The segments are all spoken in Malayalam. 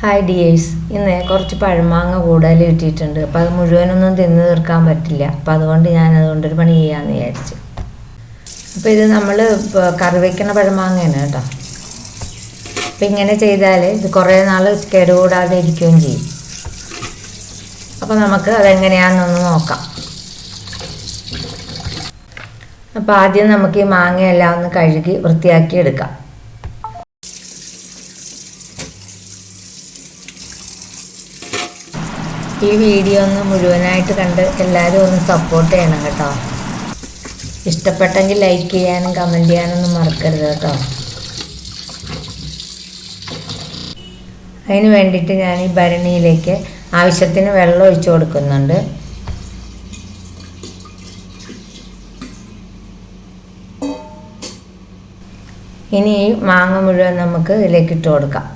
ഹായ് ഡിയേഴ്സ്, ഇന്ന് കുറച്ച് പഴമാങ്ങ കൂടുതൽ കിട്ടിയിട്ടുണ്ട്. അപ്പോൾ അത് മുഴുവനൊന്നും തിന്ന് തീർക്കാൻ പറ്റില്ല. അപ്പോൾ അതുകൊണ്ട് ഞാനതുകൊണ്ടൊരു പണി ചെയ്യാമെന്ന് വിചാരിച്ചു. അപ്പോൾ ഇത് നമ്മൾ കറി വയ്ക്കുന്ന പഴമാങ്ങയാണ് കേട്ടോ. അപ്പോൾ ഇങ്ങനെ ചെയ്താൽ ഇത് കുറേ നാൾ കേടുകൂടാതെ ഇരിക്കുകയും ചെയ്യും. അപ്പോൾ നമുക്ക് അതെങ്ങനെയാണെന്നൊന്ന് നോക്കാം. അപ്പോൾ ആദ്യം നമുക്ക് ഈ മാങ്ങയെല്ലാം ഒന്ന് കഴുകി വൃത്തിയാക്കി എടുക്കാം. ഈ വീഡിയോ ഒന്ന് മുഴുവനായിട്ട് കണ്ട് എല്ലാവരും ഒന്ന് സപ്പോർട്ട് ചെയ്യണം കേട്ടോ. ഇഷ്ടപ്പെട്ടെങ്കിൽ ലൈക്ക് ചെയ്യാനും കമൻറ്റ് ചെയ്യാനൊന്നും മറക്കരുത് കേട്ടോ. അതിന് വേണ്ടിയിട്ട് ഞാൻ ഈ ഭരണിയിലേക്ക് ആവശ്യത്തിന് വെള്ളം ഒഴിച്ചു കൊടുക്കുന്നുണ്ട്. ഇനി ഈ മാങ്ങ മുഴുവൻ നമുക്ക് ഇതിലേക്ക് ഇട്ട് കൊടുക്കാം.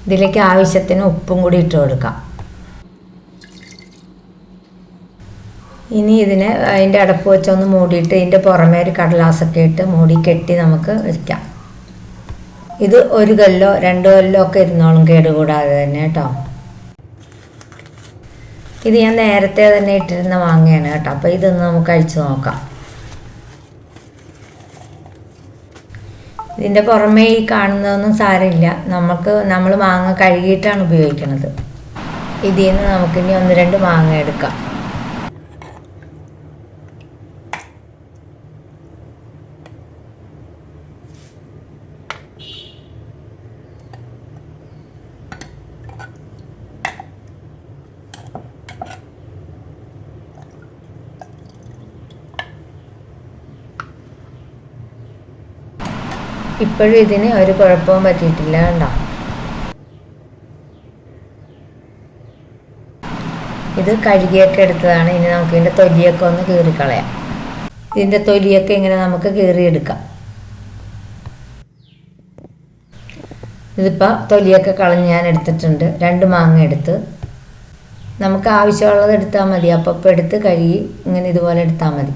ഇതിലേക്ക് ആവശ്യത്തിന് ഉപ്പും കൂടി ഇട്ട് കൊടുക്കാം. ഇനി ഇതിനെ അതിൻ്റെ അടപ്പ് വെച്ചൊന്ന് മൂടിയിട്ട് ഇതിൻ്റെ പുറമേ ഒരു കടലാസൊക്കെ ഇട്ട് മൂടി കെട്ടി നമുക്ക് വയ്ക്കാം. ഇത് 1 കൊല്ലോ 2 കൊല്ലോ ഒക്കെ ഇരുന്നോളും കേടുകൂടാതെ തന്നെ കേട്ടോ. ഇത് ഞാൻ നേരത്തെ തന്നെ ഇട്ടിരുന്ന മാങ്ങയാണ് കേട്ടോ. അപ്പോൾ ഇതൊന്ന് നമുക്ക് കഴിച്ചു നോക്കാം. ഇതിൻ്റെ പുറമേ ഈ കാണുന്നതൊന്നും സാരമില്ല. നമ്മൾ മാങ്ങ കഴുകിയിട്ടാണ് ഉപയോഗിക്കുന്നത്. ഇതിൽ നിന്ന് നമുക്കിനി 1-2 മാങ്ങ എടുക്കാം. ഇപ്പോഴും ഇതിന് ഒരു കുഴപ്പവും പറ്റിയിട്ടില്ല കണ്ടോ. ഇത് കഴുകിയൊക്കെ എടുത്തതാണ്. ഇനി നമുക്ക് ഇതിൻ്റെ തൊലിയൊക്കെ ഒന്ന് കീറിക്കളയാം. ഇതിൻ്റെ തൊലിയൊക്കെ ഇങ്ങനെ നമുക്ക് കീറിയെടുക്കാം. ഇതിപ്പോൾ തൊലിയൊക്കെ കളഞ്ഞ് ഞാൻ എടുത്തിട്ടുണ്ട്. 2 മാങ്ങ എടുത്ത് നമുക്ക് ആവശ്യമുള്ളത് എടുത്താൽ മതി. അപ്പം എടുത്ത് കഴുകി ഇങ്ങനെ ഇതുപോലെ എടുത്താൽ മതി.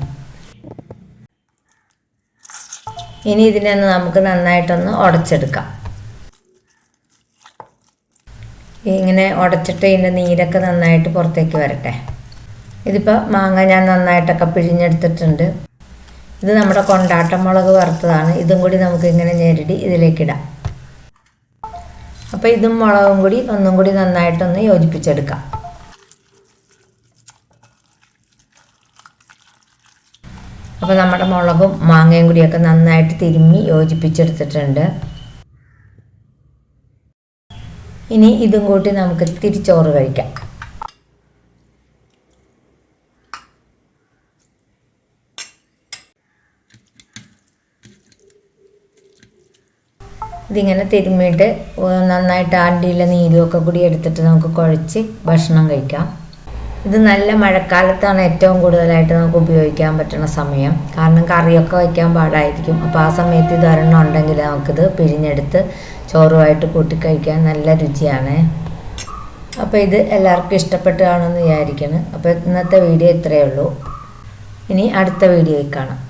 ഇനി ഇതിനെ നമുക്ക് നന്നായിട്ടൊന്ന് ഉടച്ചെടുക്കാം. ഇങ്ങനെ ഉടച്ചിട്ട് ഇതിൻ്റെ നീരൊക്കെ നന്നായിട്ട് പുറത്തേക്ക് വരട്ടെ. ഇതിപ്പോൾ മാങ്ങ ഞാൻ നന്നായിട്ടൊക്കെ പിഴിഞ്ഞെടുത്തിട്ടുണ്ട്. ഇത് നമ്മുടെ കൊണ്ടാട്ടം മുളക് വറുത്തതാണ്. ഇതും കൂടി നമുക്ക് ഇങ്ങനെ ഞെരടി ഇതിലേക്കിടാം. അപ്പോൾ ഇതും മുളകും കൂടി ഒന്നും കൂടി നന്നായിട്ടൊന്ന് യോജിപ്പിച്ചെടുക്കാം. അപ്പോൾ നമ്മുടെ മുളകും മാങ്ങയും കൂടിയൊക്കെ നന്നായിട്ട് തിരുമ്മി യോജിപ്പിച്ചെടുത്തിട്ടുണ്ട്. ഇനി ഇതും കൂട്ടി നമുക്ക് തിരിച്ചോറ് കഴിക്കാം. ഇതിങ്ങനെ തിരുമ്മിയിട്ട് നന്നായിട്ട് ആണ്ടിയിലെ നീരുമൊക്കെ കൂടി എടുത്തിട്ട് നമുക്ക് കുഴച്ച് ഭക്ഷണം കഴിക്കാം. ഇത് നല്ല മഴക്കാലത്താണ് ഏറ്റവും കൂടുതലായിട്ട് നമുക്ക് ഉപയോഗിക്കാൻ പറ്റുന്ന സമയം. കാരണം കറിയൊക്കെ വയ്ക്കാൻ പാടായിരിക്കും. അപ്പോൾ ആ സമയത്ത് ഇത് ഒരെണ്ണം ഉണ്ടെങ്കിൽ നമുക്കിത് പിഴിഞ്ഞെടുത്ത് ചോറുമായിട്ട് കൂട്ടി കഴിക്കാൻ നല്ല രുചിയാണ്. അപ്പോൾ ഇത് എല്ലാവർക്കും ഇഷ്ടപ്പെട്ട് കാണുമെന്ന് വിചാരിക്കുന്നു. അപ്പോൾ ഇന്നത്തെ വീഡിയോ ഇത്രയേ ഉള്ളൂ. ഇനി അടുത്ത വീഡിയോയിൽ കാണാം.